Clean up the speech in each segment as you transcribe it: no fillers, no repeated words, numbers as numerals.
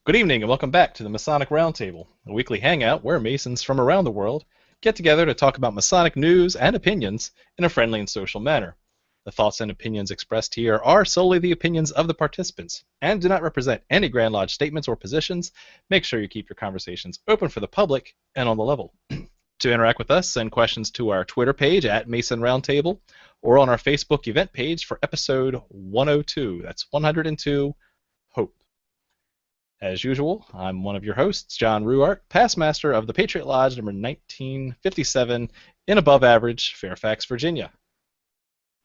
Good evening and welcome back to the Masonic Roundtable, a weekly hangout where Masons from around the world get together to talk about Masonic news and opinions in a friendly and social manner. The thoughts and opinions expressed here are solely the opinions of the participants and do not represent any Grand Lodge statements or positions. Make sure you keep your conversations open for the public and on the level. To interact with us, send questions to our Twitter page at Mason Roundtable or on our Facebook event page for episode 102. That's 102 Hope. As usual, I'm one of your hosts, John Ruart, past master of the Patriot Lodge number 1957 in Above Average, Fairfax, Virginia.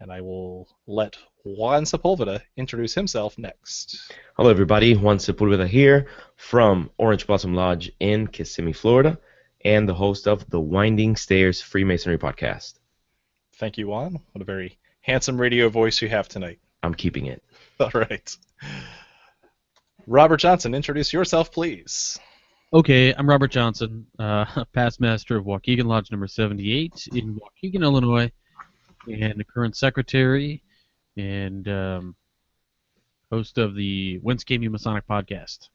And I will let Juan Sepulveda introduce himself next. Hello everybody, Juan Sepulveda here from Orange Blossom Lodge in Kissimmee, Florida, and the host of the Winding Stairs Freemasonry podcast. Thank you, Juan. What a very handsome radio voice you have tonight. I'm keeping it. All right. Robert Johnson, introduce yourself, please. Okay, I'm Robert Johnson, past master of Waukegan Lodge number 78 in Waukegan, Illinois, and the current secretary and host of the Whence Came You Masonic podcast.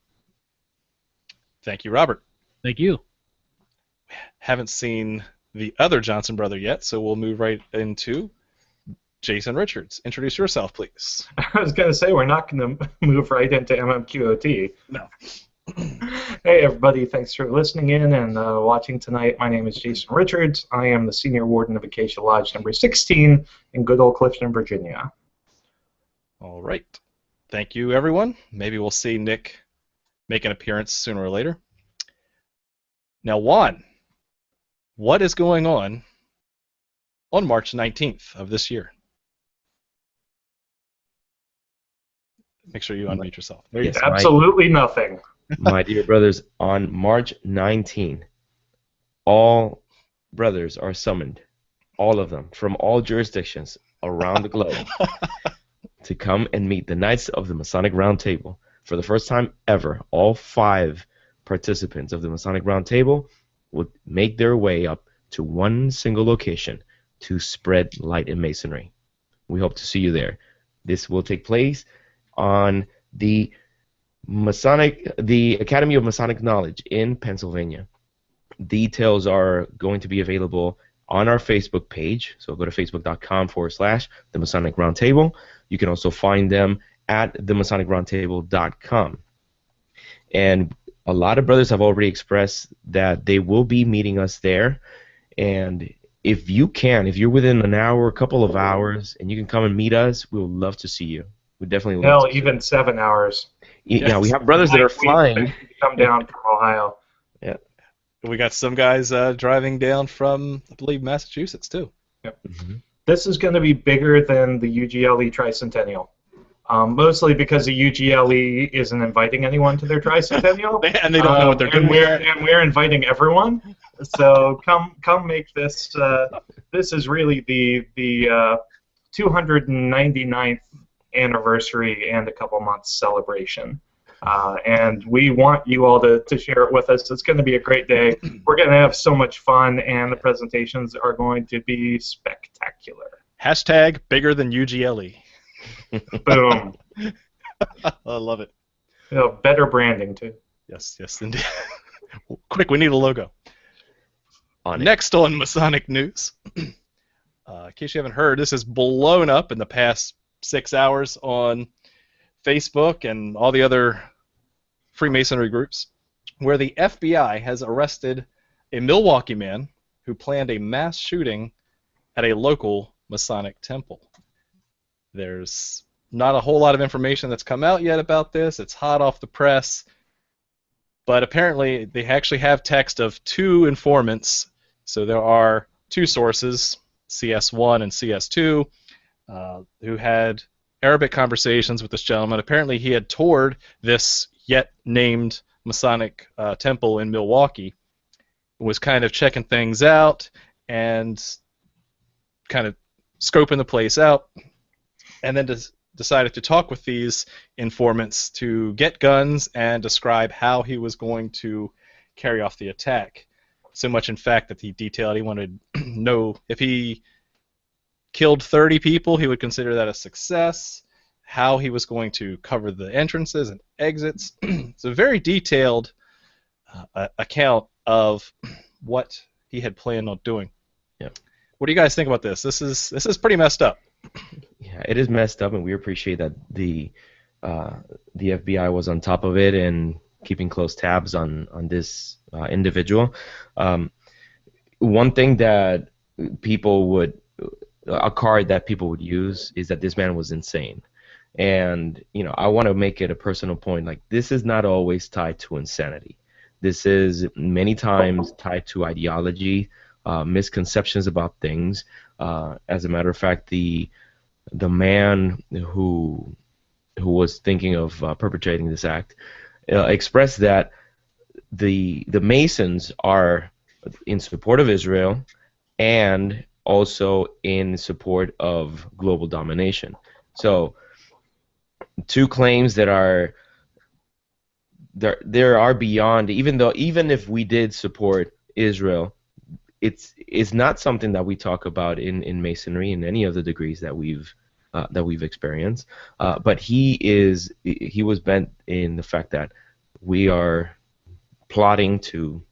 Thank you, Robert. Thank you. Haven't seen the other Johnson brother yet, so we'll move right into Jason Richards. Introduce yourself, please. I was going to say, we're not going to move right into MMQOT. No. Hey, everybody. Thanks for listening in and watching tonight. My name is Jason Richards. I am the Senior Warden of Acacia Lodge number 16 in good old Clifton, Virginia. All right. Thank you, everyone. Maybe we'll see Nick make an appearance sooner or later. Now, Juan, what is going on March 19th of this year? Make sure you unmute yourself. There you go. Absolutely nothing. My dear brothers, on March 19, all brothers are summoned, all of them, from all jurisdictions around the globe, to come and meet the Knights of the Masonic Roundtable. For the first time ever, all 5 participants of the Masonic Roundtable will make their way up to one single location to spread light in Masonry. We hope to see you there. This will take place on the Academy of Masonic Knowledge in Pennsylvania. Details are going to be available on our Facebook page, so go to facebook.com/the Masonic Roundtable. You can also find them at theMasonicRoundtable.com. And a lot of brothers have already expressed that they will be meeting us there, and if you're within an hour, a couple of hours, and you can come and meet us, we would love to see you. We definitely love to see even 7 hours. Yeah, we have brothers that are flying. Come down from Ohio. Yeah. We got some guys driving down from, I believe, Massachusetts, too. Yep. Mm-hmm. This is going to be bigger than the UGLE Tricentennial. Mostly because the UGLE isn't inviting anyone to their tricentennial, and they don't know what they're doing. And we're inviting everyone. So come make this. This is really the 299th anniversary and a couple months celebration. And we want you all to share it with us. It's going to be a great day. We're going to have so much fun, and the presentations are going to be spectacular. Hashtag bigger than UGLE. Boom. I love it. Better branding, too. Yes, indeed. Quick, we need a logo. Next on Masonic News, in case you haven't heard, this has blown up in the past 6 hours on Facebook and all the other Freemasonry groups, where the FBI has arrested a Milwaukee man who planned a mass shooting at a local Masonic temple. There's not a whole lot of information that's come out yet about this. It's hot off the press. But apparently they actually have text of 2 informants. So there are 2 sources, CS1 and CS2, who had Arabic conversations with this gentleman. Apparently he had toured this yet named Masonic temple in Milwaukee, was kind of checking things out and kind of scoping the place out, and then decided to talk with these informants to get guns and describe how he was going to carry off the attack. So much, in fact, that he detailed he wanted to know if he killed 30 people, he would consider that a success. how he was going to cover the entrances and exits. It's a very detailed account of what he had planned on doing. Yeah. What do you guys think about this? This is pretty messed up. Yeah, it is messed up, and we appreciate that the FBI was on top of it and keeping close tabs on this individual. One thing that a card that people would use is that this man was insane. And, I want to make it a personal point. Like, this is not always tied to insanity. This is many times tied to ideology, misconceptions about things. As a matter of fact, the man who was thinking of perpetrating this act expressed that the Masons are in support of Israel and also in support of global domination. So, two claims that are there are beyond. Even if we did support Israel, it's not something that we talk about in Masonry in any of the degrees that we've experienced. But he was bent in the fact that we are plotting to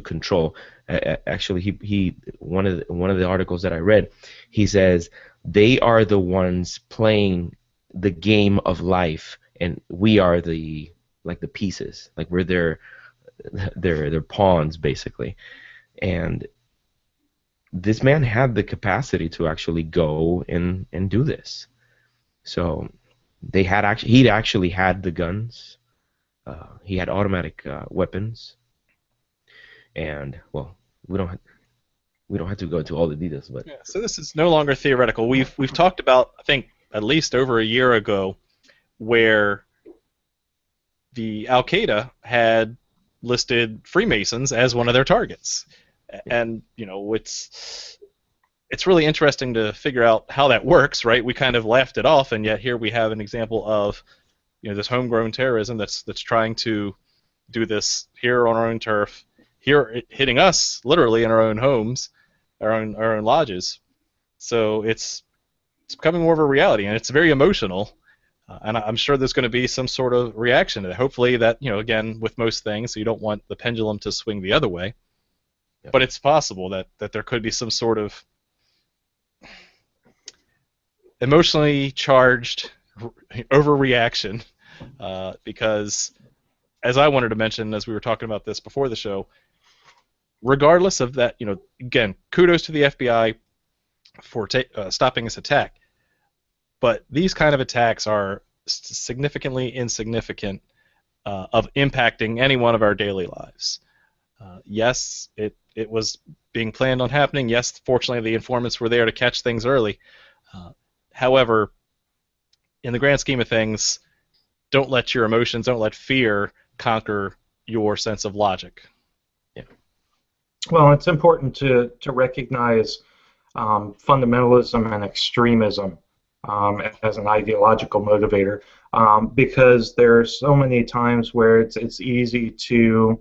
control. Actually, he one of the articles that I read, he says they are the ones playing the game of life, and we are the pieces, like we're their pawns basically. And this man had the capacity to actually go and do this. So he'd actually had the guns. He had automatic weapons. And well, we don't have to go into all the details, but yeah, so this is no longer theoretical. We've talked about, I think, at least over a year ago, where the Al-Qaeda had listed Freemasons as one of their targets. And, it's really interesting to figure out how that works, right? We kind of laughed it off, and yet here we have an example of, this homegrown terrorism that's trying to do this here on our own turf, here hitting us literally in our own homes, our own lodges. So it's becoming more of a reality, and it's very emotional. And I'm sure there's going to be some sort of reaction to that. Hopefully that, again, with most things, so you don't want the pendulum to swing the other way. Yep. But it's possible that there could be some sort of emotionally charged overreaction, because, as I wanted to mention, as we were talking about this before the show, regardless of that, again, kudos to the FBI for stopping this attack. But these kind of attacks are significantly insignificant of impacting any one of our daily lives. Yes, it was being planned on happening. Yes, fortunately the informants were there to catch things early. However, in the grand scheme of things, don't let your emotions, don't let fear conquer your sense of logic. Yeah. Well, it's important to recognize fundamentalism and extremism as an ideological motivator, because there are so many times where it's easy to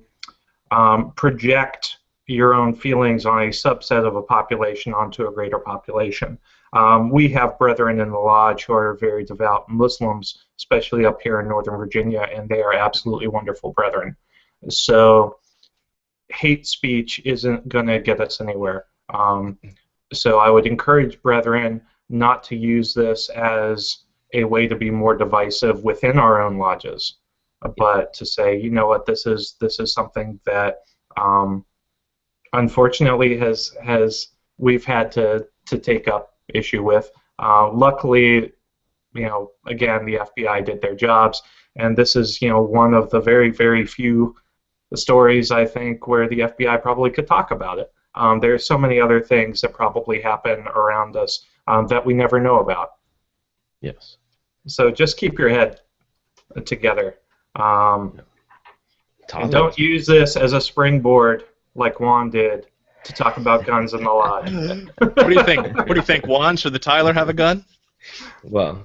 project your own feelings on a subset of a population onto a greater population. We have brethren in the lodge who are very devout Muslims, especially up here in Northern Virginia, and they are absolutely wonderful brethren. So hate speech isn't going to get us anywhere. So I would encourage brethren not to use this as a way to be more divisive within our own lodges, but to say, you know what, this is something that unfortunately we've had to take up issue with. Luckily, again, the FBI did their jobs, and this is one of the very, very few stories, I think, where the FBI probably could talk about it. There are so many other things that probably happen around us that we never know about. Yes. So just keep your head together. And don't use this as a springboard like Juan did to talk about guns in the lodge. What do you think? What do you think, Juan? Should the Tyler have a gun? Well,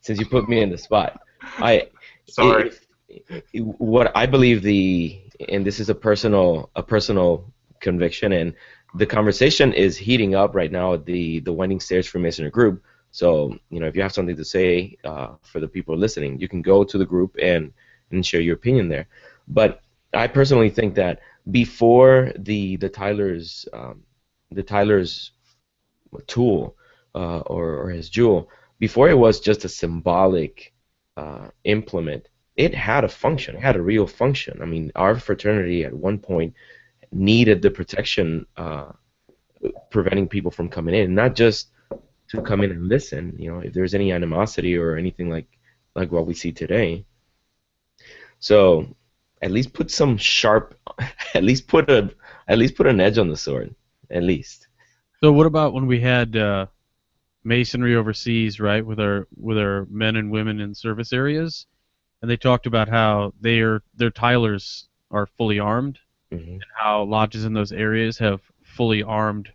since you put me in the spot, Sorry. What I believe and this is a personal conviction, and the conversation is heating up right now at the Winding Stairs Freemasonry group So, if you have something to say for the people listening, you can go to the group and share your opinion there. But I personally think that before the Tyler's tool or his jewel, before it was just a symbolic implement, it had a function. It had a real function. I mean, our fraternity at one point needed the protection, preventing people from coming in, not just to come in and listen. If there's any animosity or anything like what we see today. So at least put some sharp, at least put an edge on the sword, at least. So what about when we had Masonry overseas, right, with our men and women in service areas, and they talked about how their Tylers are fully armed, and how lodges in those areas have fully armed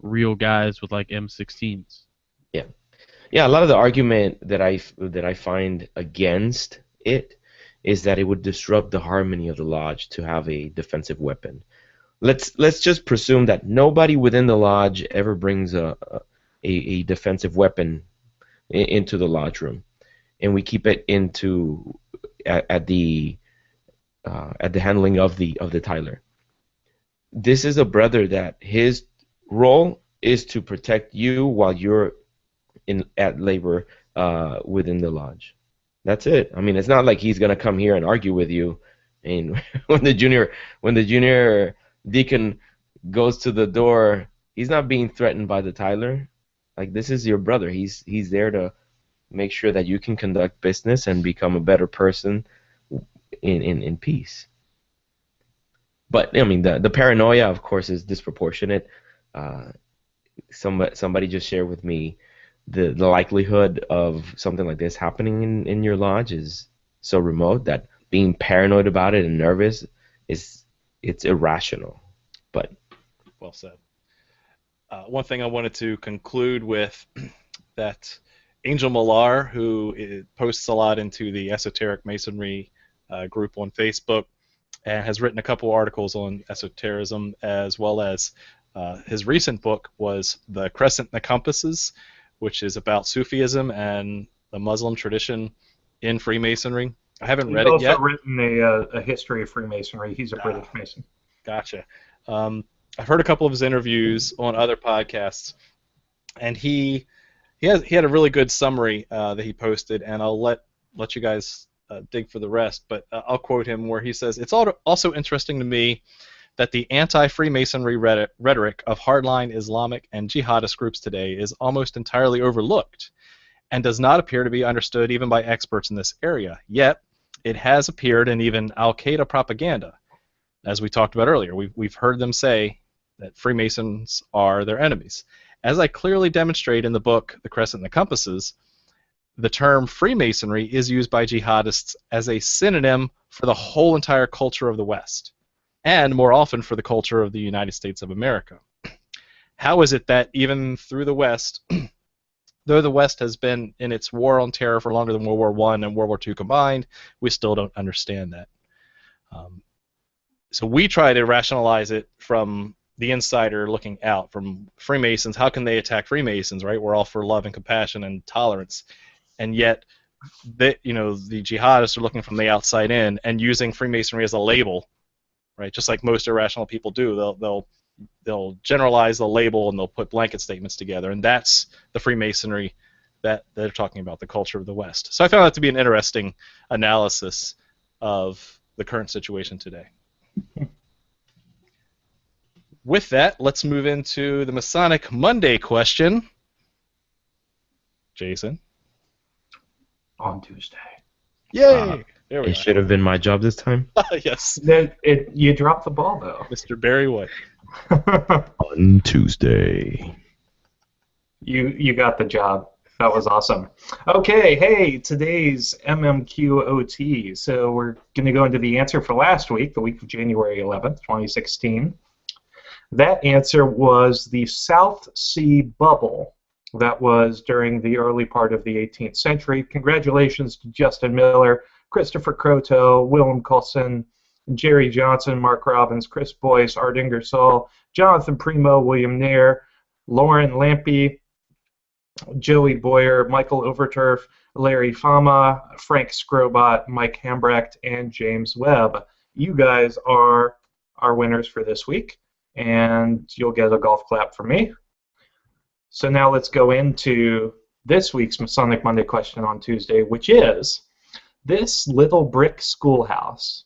real guys with like M16s. Yeah. A lot of the argument that I find against it is that it would disrupt the harmony of the lodge to have a defensive weapon. Let's just presume that nobody within the lodge ever brings a defensive weapon into the lodge room, and we keep it at the handling of the Tyler. This is a brother that his role is to protect you while you're at labor within the lodge. That's it. I mean, it's not like he's gonna come here and argue with you, and when the junior deacon goes to the door, he's not being threatened by the Tyler. Like, this is your brother. He's there to make sure that you can conduct business and become a better person in peace. But I mean, the paranoia, of course, is disproportionate. Somebody just shared with me the likelihood of something like this happening in your lodge is so remote that being paranoid about it and nervous it's irrational. But well said. One thing I wanted to conclude with, that Angel Millar, who posts a lot into the Esoteric Masonry group on Facebook, and has written a couple articles on esotericism, as well as his recent book was The Crescent and the Compasses, which is about Sufism and the Muslim tradition in Freemasonry. I haven't read it yet. He's also written a history of Freemasonry. He's a British Mason. Gotcha. I've heard a couple of his interviews on other podcasts, and he had a really good summary that he posted, and I'll let you guys dig for the rest, but I'll quote him where he says, "It's also interesting to me that the anti-Freemasonry rhetoric of hardline Islamic and jihadist groups today is almost entirely overlooked and does not appear to be understood even by experts in this area. Yet, it has appeared in even Al-Qaeda propaganda. As we talked about earlier, we've heard them say that Freemasons are their enemies. As I clearly demonstrate in the book, The Crescent and the Compasses, the term Freemasonry is used by jihadists as a synonym for the whole entire culture of the West, and more often for the culture of the United States of America. How is it that even through the West, though the West has been in its war on terror for longer than World War I and World War II combined, we still don't understand that?" So we try to rationalize it from the insider looking out, from Freemasons. How can they attack Freemasons, right? We're all for love and compassion and tolerance. And yet, the jihadists are looking from the outside in and using Freemasonry as a label, right? Just like most irrational people do. They'll generalize the label and they'll put blanket statements together, and that's the Freemasonry that they're talking about, the culture of the West. So I found that to be an interesting analysis of the current situation today. With that, let's move into the Masonic Monday question. Jason? On Tuesday. Yay! There we It should have been my job this time. Yes. You dropped the ball, though. Mr. Barry White. On Tuesday. You got the job. That was awesome. Okay, hey, today's MMQOT. So we're going to go into the answer for last week, the week of January 11th, 2016. That answer was the South Sea Bubble. That was during the early part of the 18th century. Congratulations to Justin Miller, Christopher Croteau, Willem Coulson, Jerry Johnson, Mark Robbins, Chris Boyce, Art Ingersoll, Jonathan Primo, William Nair, Lauren Lampy, Joey Boyer, Michael Overturf, Larry Fama, Frank Scrobot, Mike Hambrecht, and James Webb. You guys are our winners for this week, and you'll get a golf clap from me. So now let's go into this week's Masonic Monday question on Tuesday, which is, this little brick schoolhouse,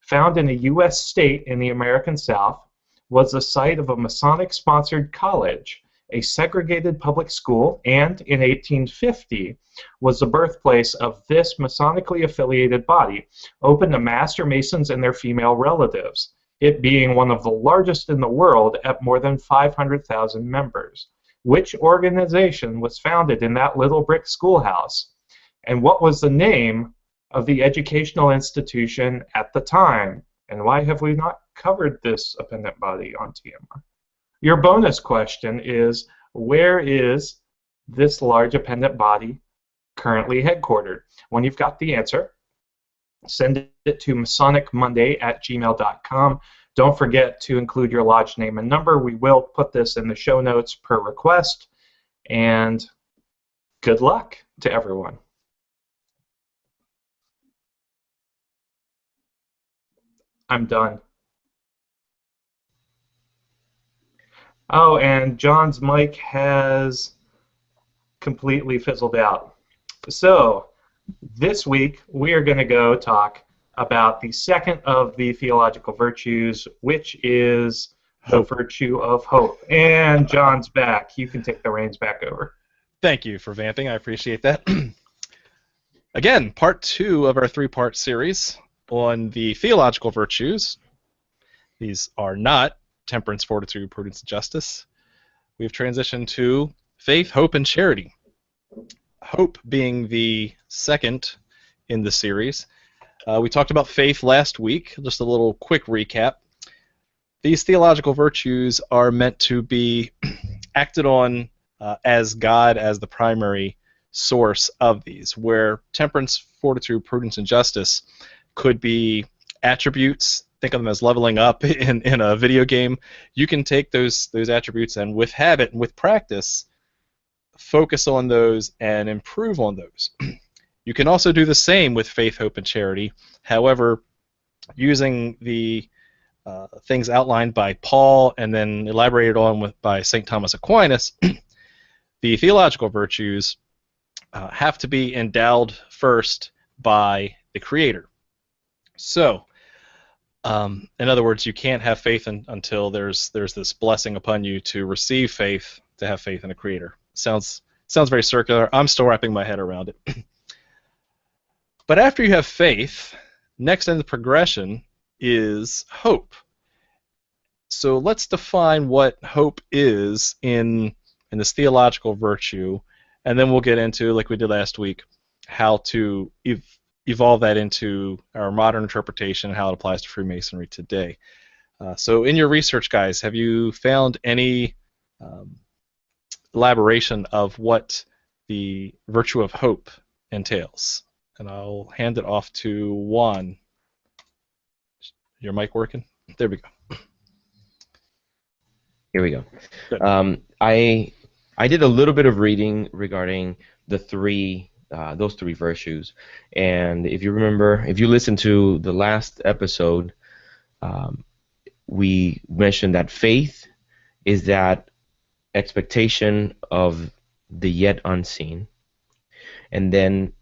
found in a U.S. state in the American South, was the site of a Masonic-sponsored college, a segregated public school, and in 1850 was the birthplace of this Masonically affiliated body, open to Master Masons and their female relatives, it being one of the largest in the world at more than 500,000 members. Which organization was founded in that little brick schoolhouse? And what was the name of the educational institution at the time? And why have we not covered this appendant body on TMR? Your bonus question is, where is this large appendant body currently headquartered? When you've got the answer, send it to masonicmonday@gmail.com. Don't forget to include your lodge name and number. We will put this in the show notes per request. And good luck to everyone. I'm done. Oh, and John's mic has completely fizzled out. So, this week we are going to go talk about the second of the theological virtues, which is the virtue of hope. And John's back. You can take the reins back over. Thank you for vamping. I appreciate that. Again, part 2 of our 3-part series on the theological virtues. These are not temperance, fortitude, prudence, and justice. We've transitioned to faith, hope, and charity. Hope being the second in the series. We talked about faith last week. Just a little quick recap. These theological virtues are meant to be acted on as God as the primary source of these, where temperance, fortitude, prudence, and justice could be attributes. Think of them as leveling up in a video game. You can take those attributes and with habit and with practice, focus on those and improve on those. You can also do the same with faith, hope, and charity. However, using the things outlined by Paul and then elaborated on by St. Thomas Aquinas, the theological virtues have to be endowed first by the Creator. So, in other words, you can't have faith until there's this blessing upon you to receive faith, to have faith in a Creator. Sounds very circular. I'm still wrapping my head around it. But after you have faith, next in the progression is hope. So let's define what hope is in this theological virtue, and then we'll get into, like we did last week, how to evolve that into our modern interpretation and how it applies to Freemasonry today. So in your research, guys, have you found any elaboration of what the virtue of hope entails? And I'll hand it off to Juan. Your mic working? There we go. Here we go. I did a little bit of reading regarding the those three virtues, and if you remember, if you listen to the last episode, we mentioned that faith is that expectation of the yet unseen, and then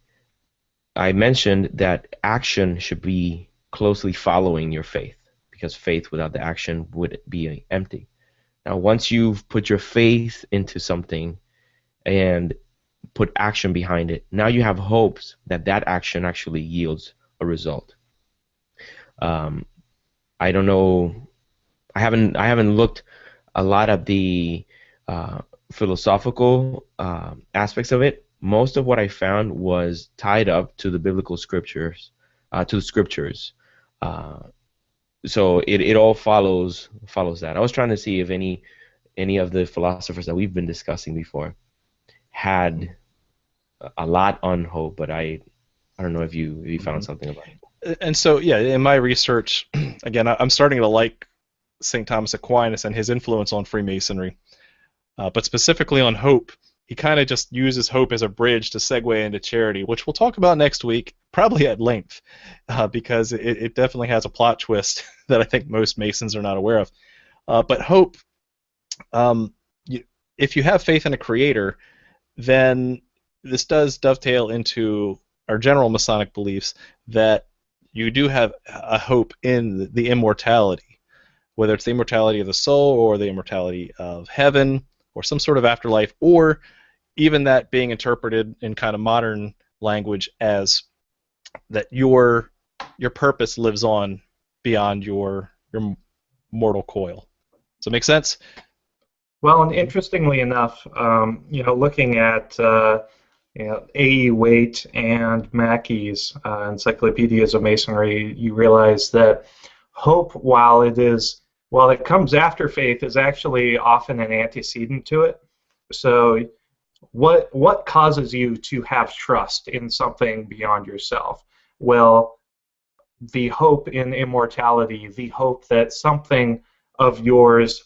I mentioned that action should be closely following your faith, because faith without the action would be empty. Now, once you've put your faith into something and put action behind it, now you have hopes that that action actually yields a result. I don't know. I haven't looked a lot at the philosophical aspects of it. Most of what I found was tied up to the biblical scriptures, to the scriptures. So it all follows that. I was trying to see if any of the philosophers that we've been discussing before had a lot on hope, but I don't know if you found something about it. And so, yeah, in my research, again, I'm starting to like St. Thomas Aquinas and his influence on Freemasonry, but specifically on hope. he kind of just uses hope as a bridge to segue into charity, which we'll talk about next week, probably at length, because it definitely has a plot twist that I think most Masons are not aware of. But hope, if you have faith in a creator, then this does dovetail into our general Masonic beliefs that you do have a hope in the immortality, whether it's the immortality of the soul or the immortality of heaven or some sort of afterlife, or even that being interpreted in kind of modern language as that your purpose lives on beyond your mortal coil. Does that make sense? Well, and interestingly enough, looking at A.E. Waite and Mackey's Encyclopedias of Masonry, you realize that hope, while it comes after faith, is actually often an antecedent to it. So what causes you to have trust in something beyond yourself? Well, the hope in immortality, the hope that something of yours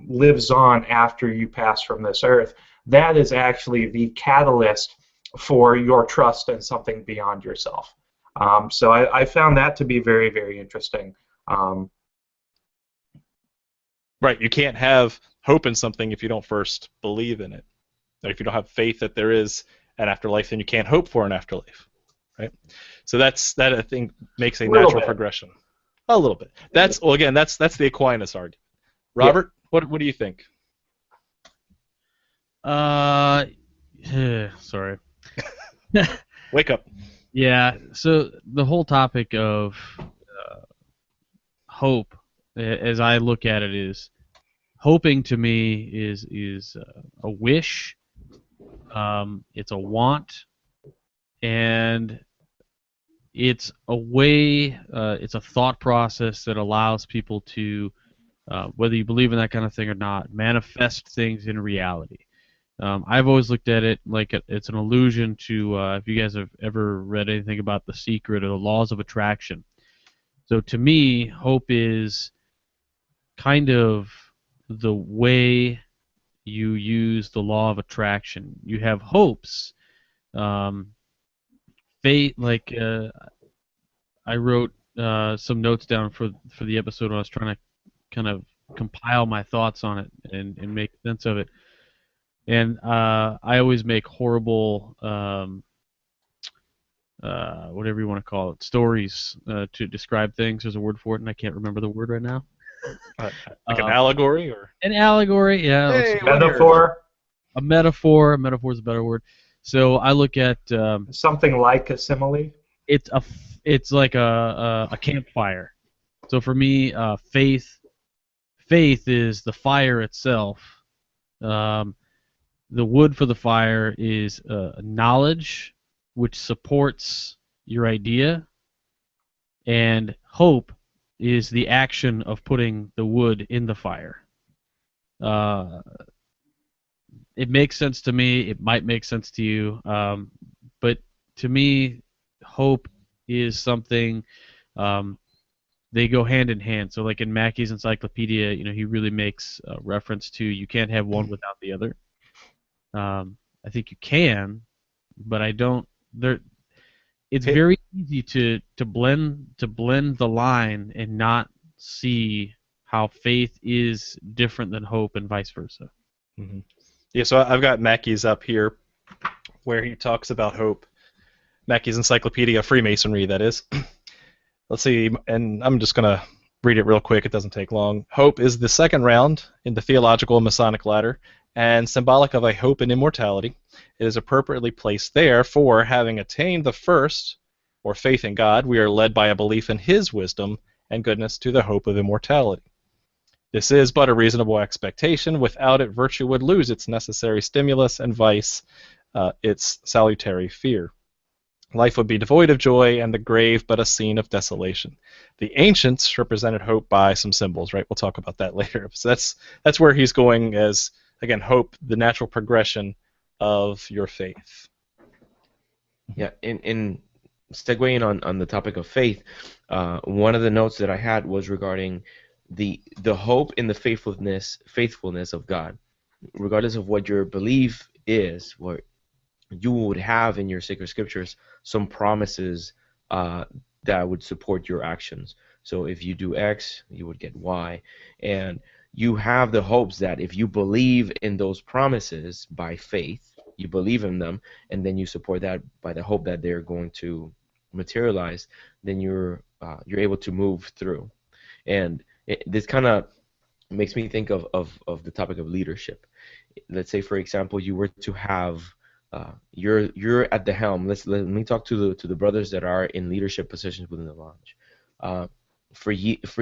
lives on after you pass from this earth, that is actually the catalyst for your trust in something beyond yourself. So I found that to be very, very interesting. Right, you can't have hope in something if you don't first believe in it. If you don't have faith that there is an afterlife, then you can't hope for an afterlife, right? So that I think makes a natural progression. A little bit. That's the Aquinas argument. Robert, what do you think? Sorry. Wake up. Yeah. So the whole topic of hope, as I look at it, is hoping to me is a wish. It's a want, and it's a way. It's a thought process that allows people to, whether you believe in that kind of thing or not, manifest things in reality. I've always looked at it like it's an allusion to, if you guys have ever read anything about The Secret or the laws of attraction. So to me, hope is kind of the way you use the law of attraction. You have hopes. Faith, like I wrote some notes down for the episode when I was trying to kind of compile my thoughts on it and make sense of it. And I always make horrible, whatever you want to call it, stories to describe things. There's a word for it, and I can't remember the word right now. Like an allegory, or an allegory, yeah. Hey, metaphor. A metaphor. A metaphor is a better word. So I look at something like a simile. It's like a campfire. So for me, faith is the fire itself. The wood for the fire is knowledge, which supports your idea, and hope is the action of putting the wood in the fire. It makes sense to me. It might make sense to you, but to me, hope is something. They go hand in hand. So, like in Mackey's Encyclopedia, he really makes reference to you can't have one without the other. I think you can, but I don't. It's very easy to blend the line and not see how faith is different than hope and vice versa. Mm-hmm. Yeah, so I've got Mackey's up here where he talks about hope. Mackey's Encyclopedia of Freemasonry, that is. Let's see, and I'm just going to read it real quick. It doesn't take long. Hope is the second round in the theological Masonic ladder and symbolic of a hope in immortality. It is appropriately placed there, for having attained the first, or faith in God, we are led by a belief in His wisdom and goodness to the hope of immortality. This is but a reasonable expectation. Without it, virtue would lose its necessary stimulus, and vice its salutary fear. Life would be devoid of joy, and the grave but a scene of desolation. The ancients represented hope by some symbols, right? We'll talk about that later. So that's where he's going as, again, hope, the natural progression of your faith. Yeah, in segueing on the topic of faith, one of the notes that I had was regarding the hope in the faithfulness of God. Regardless of what your belief is where you would have in your sacred scriptures some promises that would support your actions. So if you do X, you would get Y. And you have the hopes that if you believe in those promises by faith, you believe in them, and then you support that by the hope that they're going to materialize, then you're able to move through. And this kind of makes me think of the topic of leadership. Let's say, for example, you were to have you're at the helm. Let me talk to the brothers that are in leadership positions within the lodge. For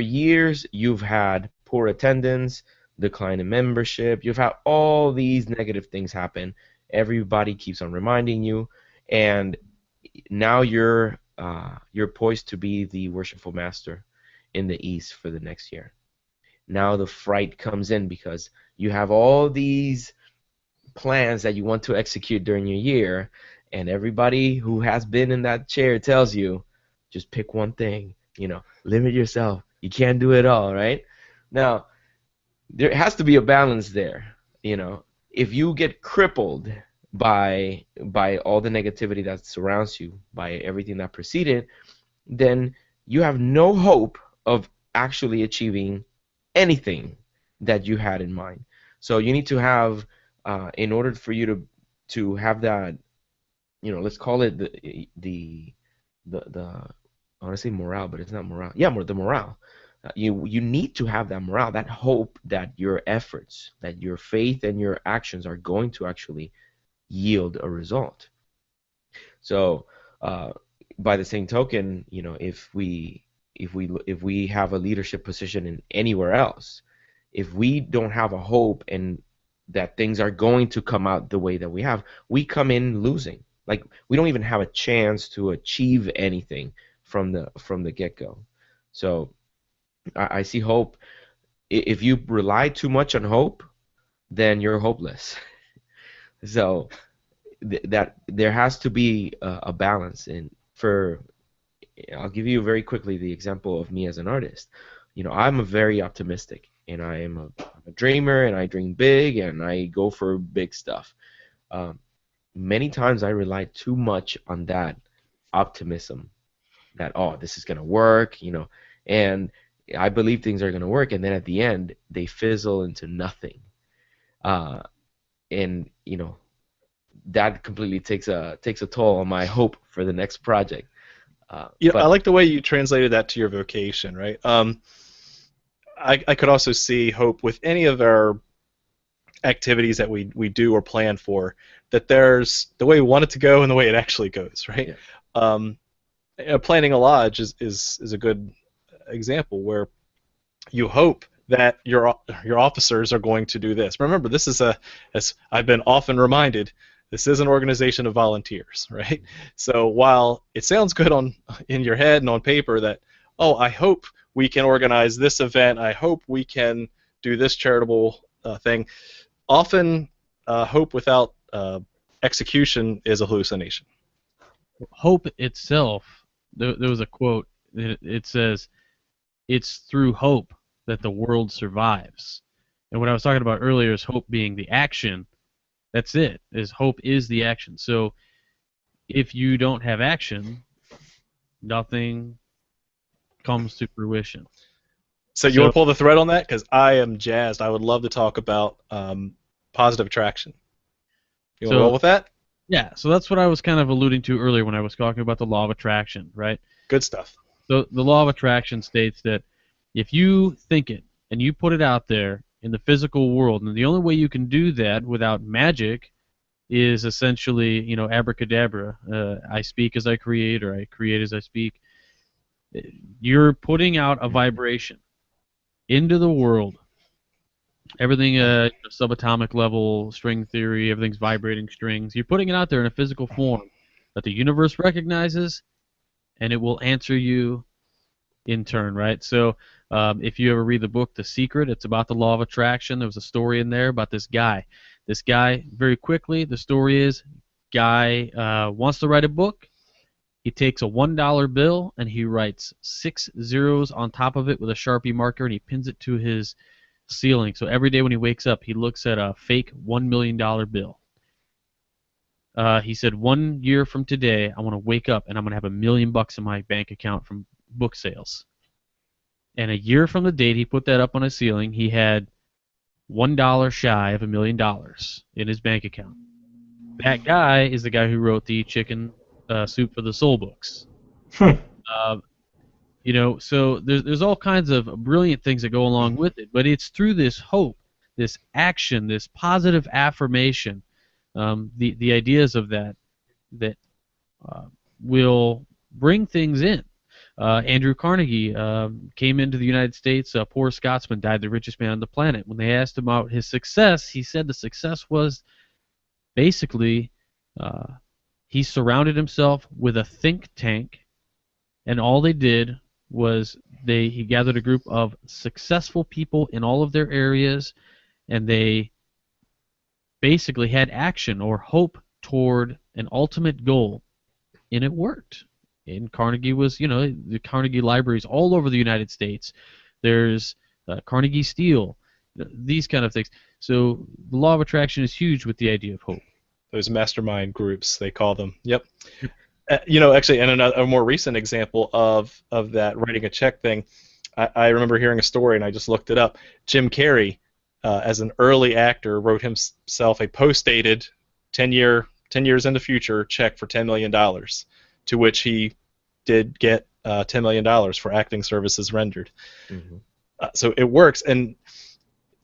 years, you've had poor attendance, decline in membership. You've had all these negative things happen. Everybody keeps on reminding you, and now you're poised to be the worshipful master in the East for the next year. Now the fright comes in because you have all these plans that you want to execute during your year, and everybody who has been in that chair tells you, just pick one thing, limit yourself. You can't do it all, right? Now, there has to be a balance there, If you get crippled by all the negativity that surrounds you, by everything that preceded, then you have no hope of actually achieving anything that you had in mind. So you need to have, in order for you to have that, let's call it the I want to say morale, but it's not morale. Yeah, the morale. You need to have that morale, that hope that your efforts, that your faith and your actions are going to actually yield a result. So, by the same token, if we have a leadership position in anywhere else, if we don't have a hope and that things are going to come out the way that we come in losing. Like, we don't even have a chance to achieve anything from the get-go. So I see hope. If you rely too much on hope, then you're hopeless. So that there has to be a balance. And I'll give you very quickly the example of me as an artist. I'm a very optimistic, and I'm a dreamer, and I dream big, and I go for big stuff. Many times I rely too much on that optimism, that, this is going to work, and I believe things are going to work, and then at the end they fizzle into nothing. And that completely takes a toll on my hope for the next project. I like the way you translated that to your vocation, right? I could also see hope with any of our activities that we do or plan for, that there's the way we want it to go and the way it actually goes, right? Yeah. Planning a lodge is a good example where you hope that your officers are going to do this. Remember, this is as I've been often reminded, this is an organization of volunteers, right? So while it sounds good in your head and on paper that, I hope we can organize this event, I hope we can do this charitable thing, often hope without execution is a hallucination. Hope itself, there was a quote, it says, it's through hope that the world survives. And what I was talking about earlier is hope being the action. That's it, is hope is the action. So if you don't have action, nothing comes to fruition. So you want to pull the thread on that? Because I am jazzed. I would love to talk about positive attraction. You want to roll with that? Yeah, so that's what I was kind of alluding to earlier when I was talking about the law of attraction, right? Good stuff. So the law of attraction states that if you think it and you put it out there in the physical world, and the only way you can do that without magic is essentially, abracadabra. I speak as I create, or I create as I speak. You're putting out a vibration into the world. Everything subatomic level, string theory, everything's vibrating strings. You're putting it out there in a physical form that the universe recognizes, and it will answer you in turn, right? So if you ever read the book The Secret, it's about the law of attraction. There was a story in there about this guy. This guy, very quickly, the story is, guy wants to write a book. He takes a $1 bill and he writes 6 zeros on top of it with a Sharpie marker, and he pins it to his ceiling. So every day when he wakes up, he looks at a fake $1 million bill. He said, 1 year from today, I want to wake up and I'm going to have $1 million in my bank account from book sales. And a year from the date he put that up on his ceiling, he had $1 shy of $1 million in his bank account. That guy is the guy who wrote the Chicken Soup for the Soul books. You know, so there's all kinds of brilliant things that go along with it, but it's through this hope, this action, this positive affirmation, the ideas of that will bring things in. Andrew Carnegie came into the United States, a poor Scotsman, died the richest man on the planet. When they asked him about his success, he said the success was basically he surrounded himself with a think tank, and all they did was he gathered a group of successful people in all of their areas, and they basically had action or hope toward an ultimate goal, and it worked. And Carnegie was, you know, the Carnegie libraries all over the United States. There's Carnegie Steel, these kind of things. So the law of attraction is huge with the idea of hope. Those mastermind groups, they call them. Yep. You know, actually, and a more recent example of that writing a check thing, I remember hearing a story, and I just looked it up. Jim Carrey, as an early actor, wrote himself a post-dated 10 years in the future check for $10 million, to which he did get $10 million for acting services rendered. Mm-hmm. So it works, and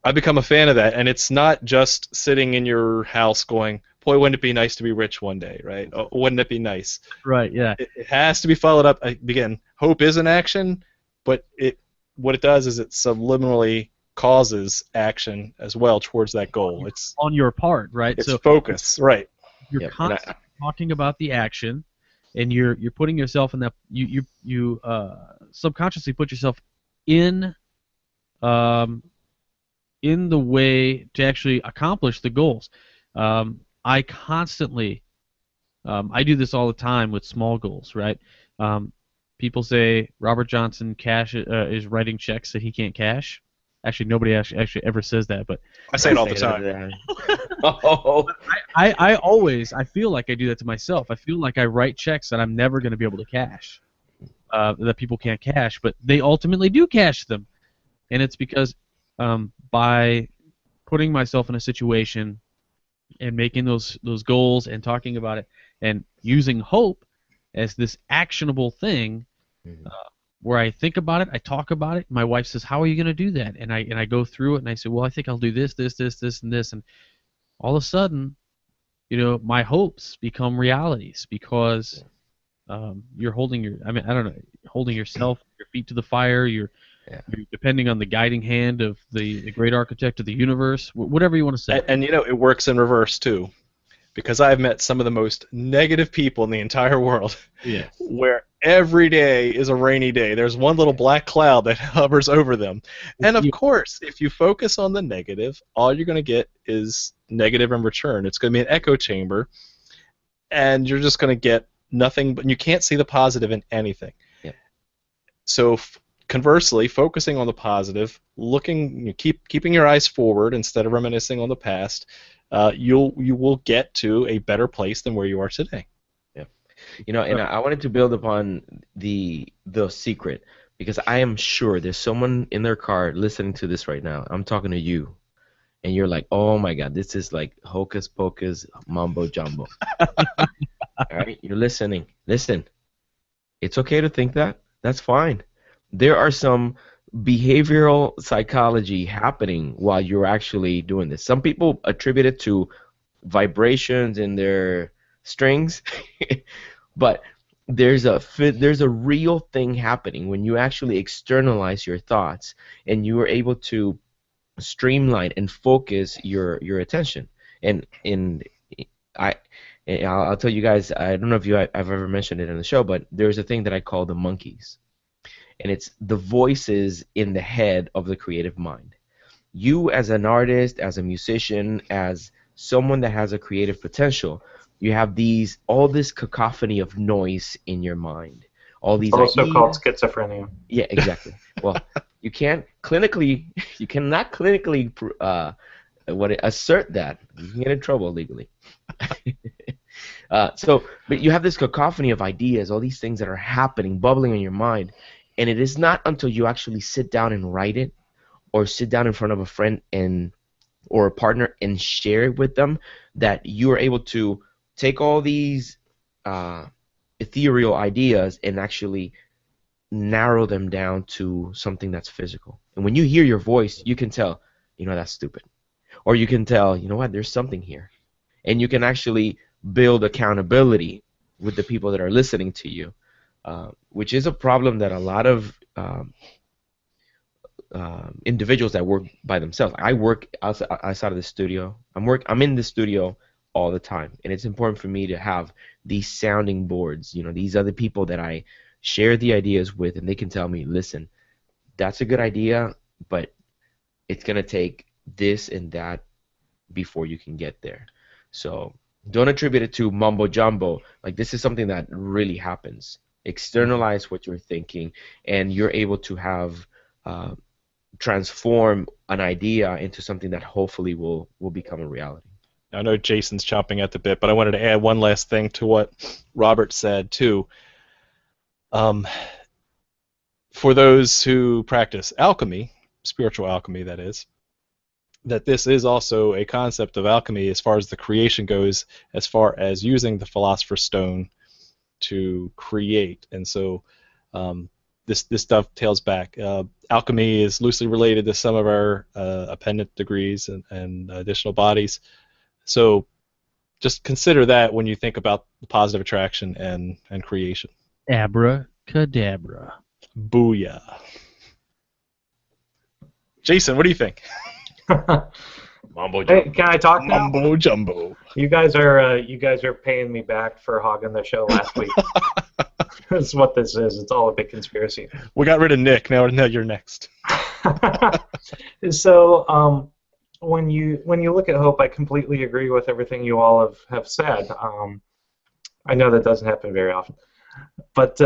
I've become a fan of that, and it's not just sitting in your house going, boy, wouldn't it be nice to be rich one day, right? Oh, wouldn't it be nice? Right, yeah. It has to be followed up. Again, hope is an action, but what it does is it subliminally causes action as well towards that goal. It's on your part, right? It's focus, right. You're constantly talking about the action, and you're putting yourself in that, you subconsciously put yourself in the way to actually accomplish the goals. I constantly, I do this all the time with small goals, right? People say Robert Johnson is writing checks that he can't cash. Actually, nobody actually ever says that, but I say it all the time. I feel like I do that to myself. I feel like I write checks that I'm never going to be able to cash, that people can't cash, but they ultimately do cash them, and it's because by putting myself in a situation and making those goals and talking about it and using hope as this actionable thing, where I think about it, I talk about it. My wife says, "How are you going to do that?" And I go through it and I say, "Well, I think I'll do this, this, this, this, and this." And all of a sudden, you know, my hopes become realities because you're holding yourself, your feet to the fire. You're depending on the guiding hand of the great architect of the universe, whatever you want to say. And you know, it works in reverse too, because I've met some of the most negative people in the entire world. Yes. Where every day is a rainy day. There's one little black cloud that hovers over them. And of course, if you focus on the negative, all you're going to get is negative in return. It's going to be an echo chamber, and you're just going to get nothing, but you can't see the positive in anything. Yeah. So conversely, focusing on the positive, keeping your eyes forward instead of reminiscing on the past, you will get to a better place than where you are today. Yeah, you know, and I wanted to build upon the secret, because I am sure there's someone in their car listening to this right now. I'm talking to you, and you're like, "Oh my God, this is like hocus pocus, mumbo jumbo." All right, you're listening. Listen, it's okay to think that. That's fine. There are some behavioral psychology happening while you're actually doing this. Some people attribute it to vibrations in their strings, but there's a real thing happening when you actually externalize your thoughts and you are able to streamline and focus your attention. And I'll tell you guys, I don't know if I've ever mentioned it in the show, but there's a thing that I call the monkeys. And it's the voices in the head of the creative mind. You as an artist, as a musician, as someone that has a creative potential, you have all this cacophony of noise in your mind. All these also called schizophrenia. Yeah, exactly. Well, you cannot clinically assert that. You can get in trouble legally. But you have this cacophony of ideas, all these things that are happening, bubbling in your mind, and it is not until you actually sit down and write it, or sit down in front of a friend or a partner and share it with them, that you are able to take all these ethereal ideas and actually narrow them down to something that's physical. And when you hear your voice, you can tell, that's stupid. Or you can tell, you know what, there's something here. And you can actually build accountability with the people that are listening to you, which is a problem that a lot of individuals that work by themselves. I work outside of the studio. I'm in the studio all the time, and it's important for me to have these sounding boards. These other people that I share the ideas with, and they can tell me, listen, that's a good idea, but it's gonna take this and that before you can get there. So don't attribute it to mumbo jumbo. Like, this is something that really happens. Externalize what you're thinking, and you're able to have transform an idea into something that hopefully will become a reality. I know Jason's chomping at the bit, but I wanted to add one last thing to what Robert said too. For those who practice alchemy, spiritual alchemy that is, that this is also a concept of alchemy as far as the creation goes, as far as using the Philosopher's Stone to create. And so this dovetails back. Alchemy is loosely related to some of our appendant degrees and additional bodies. So just consider that when you think about the positive attraction and creation. Abracadabra. Booyah. Jason, what do you think? Mambo jumbo. Hey, can I talk now? Mumbo jumbo. You guys are paying me back for hogging the show last week. That's what this is. It's all a big conspiracy. We got rid of Nick. Now you're next. So when you look at hope, I completely agree with everything you all have said. I know that doesn't happen very often, but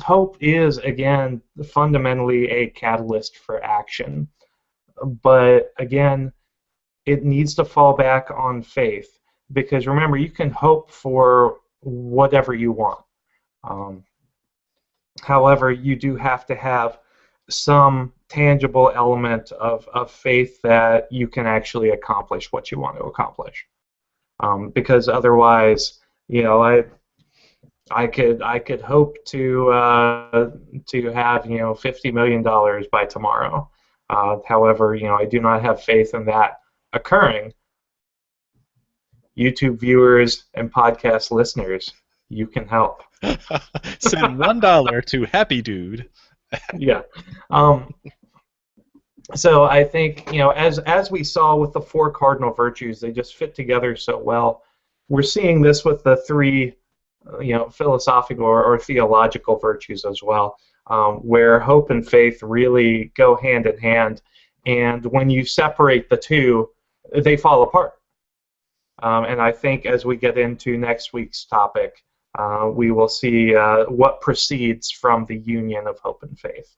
hope is, again, fundamentally a catalyst for action. But again, it needs to fall back on faith, because remember, you can hope for whatever you want. However, you do have to have some tangible element of faith that you can actually accomplish what you want to accomplish. Because otherwise, I could hope to have $50 million by tomorrow. However, I do not have faith in that occurring. YouTube viewers and podcast listeners, you can help. Send $1 to Happy Dude. Yeah. So I think, as we saw with the 4 cardinal virtues, they just fit together so well. We're seeing this with the 3, philosophical or theological virtues as well, where hope and faith really go hand in hand. And when you separate the two, they fall apart. And I think as we get into next week's topic, we will see what proceeds from the union of hope and faith.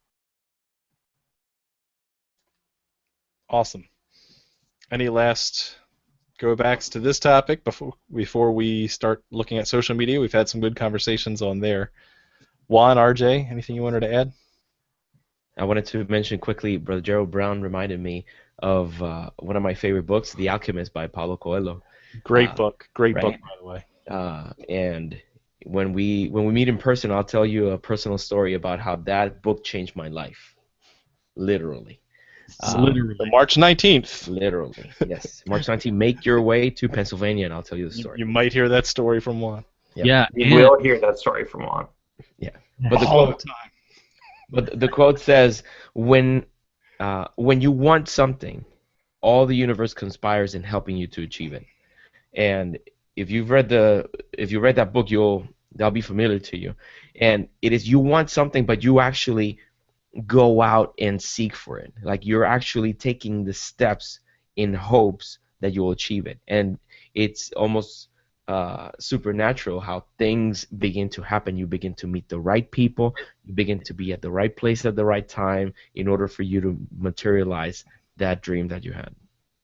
Awesome. Any last go-backs to this topic before we start looking at social media? We've had some good conversations on there. Juan, RJ, anything you wanted to add? I wanted to mention quickly, Brother Gerald Brown reminded me of one of my favorite books, The Alchemist by Paulo Coelho. Great book. Great right? book, by the way. And when we meet in person, I'll tell you a personal story about how that book changed my life. Literally. Literally. March 19th. Literally, yes. March 19th, make your way to Pennsylvania, and I'll tell you the story. You might hear that story from Juan. Yeah. You will hear that story from Juan. Yeah. But All the time. But the quote says, when you want something, all the universe conspires in helping you to achieve it. And if you read that book, that'll be familiar to you. And it is, you want something, but you actually go out and seek for it. Like, you're actually taking the steps in hopes that you'll achieve it. And it's almost supernatural how things begin to happen. You begin to meet the right people. You begin to be at the right place at the right time in order for you to materialize that dream that you had.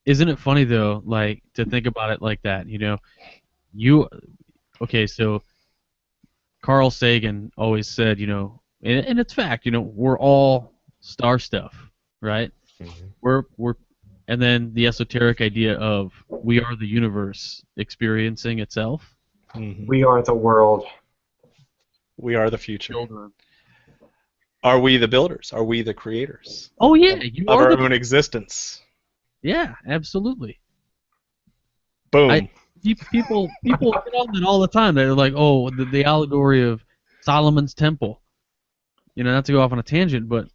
Isn't it funny though, like to think about it like that? Okay, so Carl Sagan always said, and it's fact, we're all star stuff, right? Mhm. We're and then the esoteric idea of we are the universe experiencing itself. Mhm. We are the world. We are the future. Children. Are we the builders? Are we the creators Oh yeah, of, you of are our the own existence? yeah, absolutely. Boom. People hit on that all the time. They're like, oh, the allegory of Solomon's temple. Not to go off on a tangent, but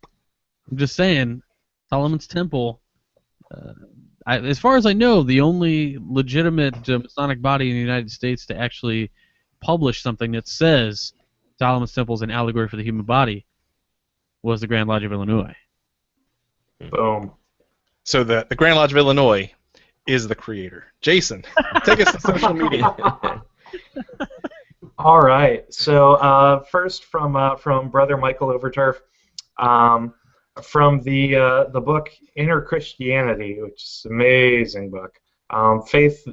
I'm just saying, Solomon's temple. As far as I know, the only legitimate Masonic body in the United States to actually publish something that says Solomon's temple is an allegory for the human body was the Grand Lodge of Illinois. Boom. So the Grand Lodge of Illinois is the creator. Jason, take us to social media. All right. So first from Brother Michael Overturf, from the book Inner Christianity, which is an amazing book. Faith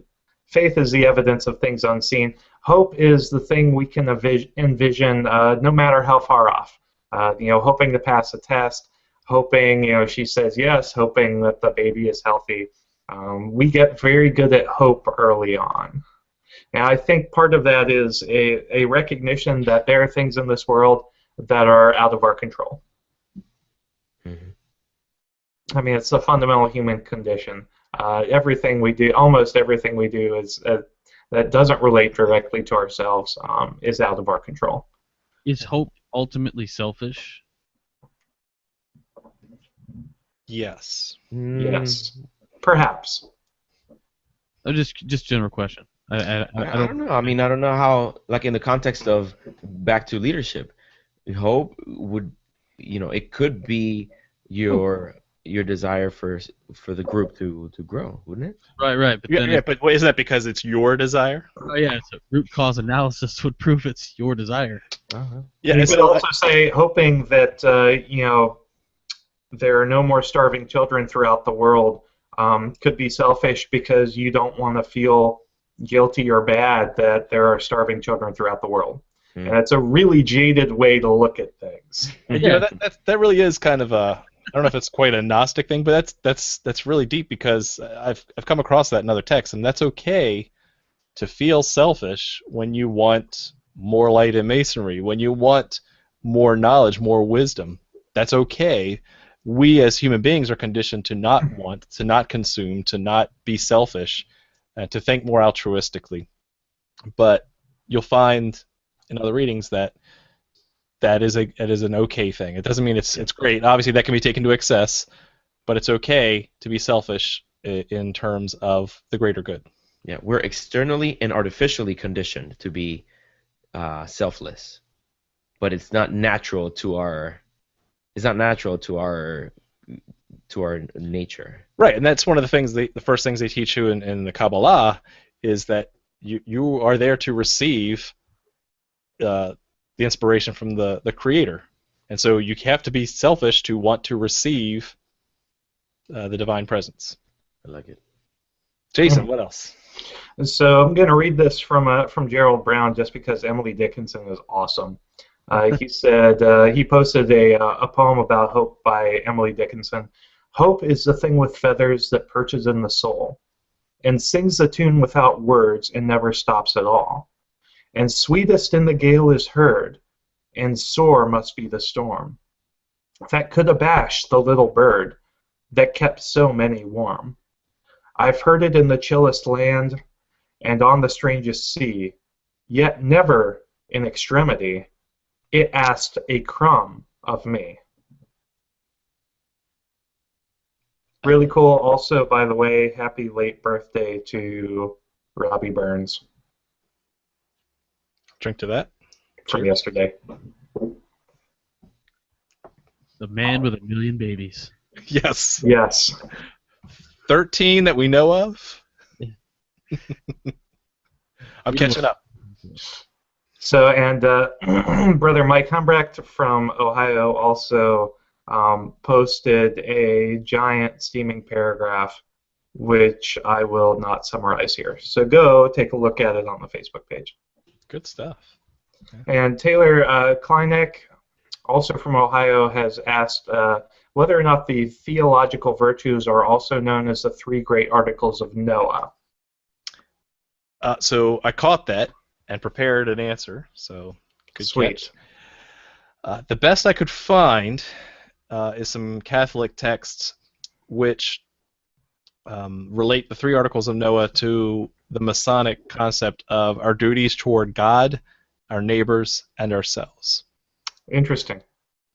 is the evidence of things unseen. Hope is the thing we can envision no matter how far off. Hoping to pass a test, hoping she says yes, hoping that the baby is healthy. We get very good at hope early on. And I think part of that is a recognition that there are things in this world that are out of our control. Mm-hmm. I mean, it's a fundamental human condition. Everything we do, almost everything we do, is that doesn't relate directly to ourselves, is out of our control. Is hope ultimately selfish? Yes. Yes, perhaps. Just general question. I I don't know. I mean, I don't know how, like in the context of back to leadership, hope would, it could be your desire for the group to grow, wouldn't it? Right. But then But isn't that because it's your desire? So root cause analysis would prove it's your desire. Uh-huh. Yeah. You could So also say hoping that there are no more starving children throughout the world could be selfish because you don't want to feel guilty or bad that there are starving children throughout the world. Hmm. And it's a really jaded way to look at things. and, that really is kind of a, I don't know if it's quite a Gnostic thing, but that's really deep because I've come across that in other texts, and that's okay to feel selfish when you want more light in Masonry, when you want more knowledge, more wisdom. That's okay. We as human beings are conditioned to not want, to not consume, to not be selfish, to think more altruistically. But you'll find in other readings that is an okay thing. It doesn't mean it's great. Obviously, that can be taken to excess, but it's okay to be selfish in terms of the greater good. Yeah, we're externally and artificially conditioned to be selfless, but it's not natural to our nature. Right, and that's one of the things the first things they teach you in the Kabbalah is that you are there to receive the inspiration from the Creator, and so you have to be selfish to want to receive the divine presence. I like it. Jason, what else? So I'm going to read this from Gerald Brown just because Emily Dickinson is awesome. He said he posted a poem about hope by Emily Dickinson. Hope is the thing with feathers that perches in the soul, and sings the tune without words and never stops at all. And sweetest in the gale is heard, and sore must be the storm that could abash the little bird that kept so many warm. I've heard it in the chillest land and on the strangest sea, yet never in extremity it asked a crumb of me. Really cool. Also, by the way, happy late birthday to Robbie Burns Drink to that. from yesterday. The man with a million babies. Yes. Yes. 13 that we know of. I'm catching up. So, and Brother Mike Humbrecht from Ohio also posted a giant steaming paragraph which I will not summarize here. So go take a look at it on the Facebook page. Good stuff. And Taylor Kleineck, also from Ohio, has asked whether or not the theological virtues are also known as the 3 great articles of Noah. So I caught that and prepared an answer. So good Sweet. catch. The best I could find is some Catholic texts which relate the 3 articles of Noah to the Masonic concept of our duties toward God, our neighbors, and ourselves. Interesting.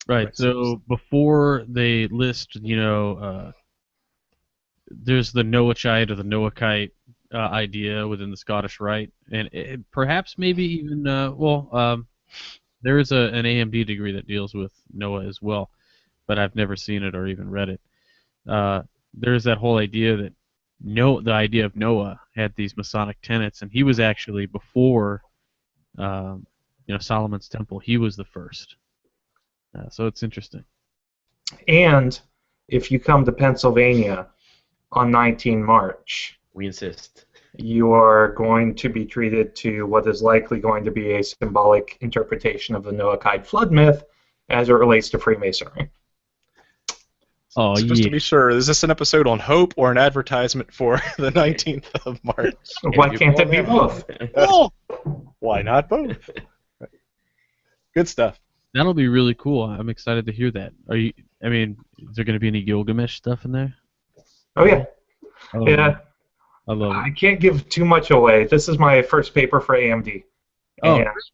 Right. So before they list, there's the Noahide or the Noahite idea within the Scottish Rite, and perhaps maybe even there is an AMD degree that deals with Noah as well, but I've never seen it or even read it. There's that whole idea that the idea of Noah had these Masonic tenets, and he was actually before Solomon's temple. He was the first. So it's interesting. And if you come to Pennsylvania on 19 March, We insist. you are going to be treated to what is likely going to be a symbolic interpretation of the Noahide flood myth as it relates to Freemasonry. Oh, So just to be sure, is this an episode on hope or an advertisement for the 19th of March? Why can't it be both? Oh, why not both? Good stuff. That'll be really cool. I'm excited to hear that. Is there going to be any Gilgamesh stuff in there? Oh, yeah. Yeah. I love it. I can't give too much away. This is my first paper for AMD. Oh, And, nice.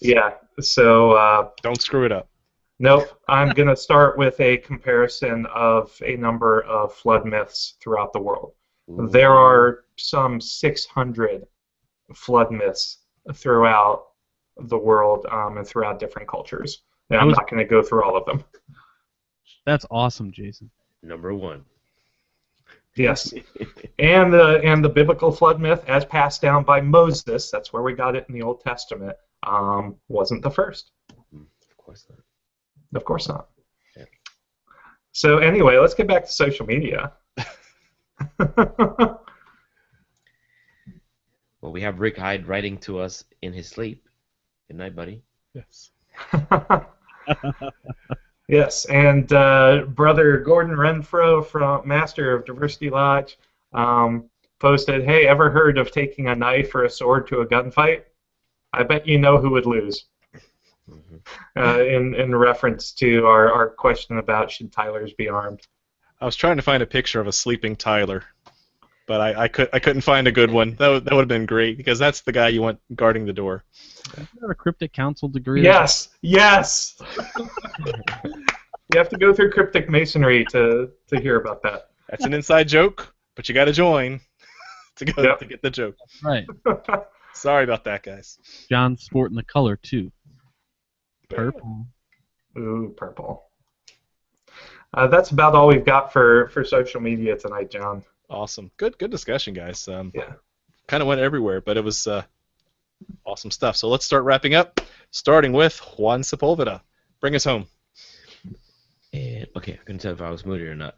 yeah. So, Don't screw it up. nope. I'm going to start with a comparison of a number of flood myths throughout the world. There are some 600 flood myths throughout the world and throughout different cultures. And I'm not going to go through all of them. That's awesome, Jason. Number 1. Yes. And the biblical flood myth, as passed down by Moses, that's where we got it in the Old Testament, wasn't the first. Of course not. Of course not. Yeah. So anyway, let's get back to social media. Well, we have Rick Hyde writing to us in his sleep. Good night, buddy. Yes. Yes, and Brother Gordon Renfro, from Master of Diversity Lodge, posted, "Hey, ever heard of taking a knife or a sword to a gunfight? I bet you know who would lose." In reference to our question about should Tylers be armed. I was trying to find a picture of a sleeping Tyler, but I couldn't find a good one. That would have been great, because that's the guy you want guarding the door. Is there a cryptic council degree? Yes, yes. You have to go through cryptic masonry to hear about that. That's an inside joke, but you got to join to go Yep. to get the joke. Right. Sorry about that, guys. John's sporting the color too. Purple. Ooh, purple. That's about all we've got for social media tonight, John. Awesome. Good discussion, guys. Yeah. Kind of went everywhere, but it was awesome stuff. So let's start wrapping up, starting with Juan Sepulveda. Bring us home. Okay, I couldn't tell if I was moody or not.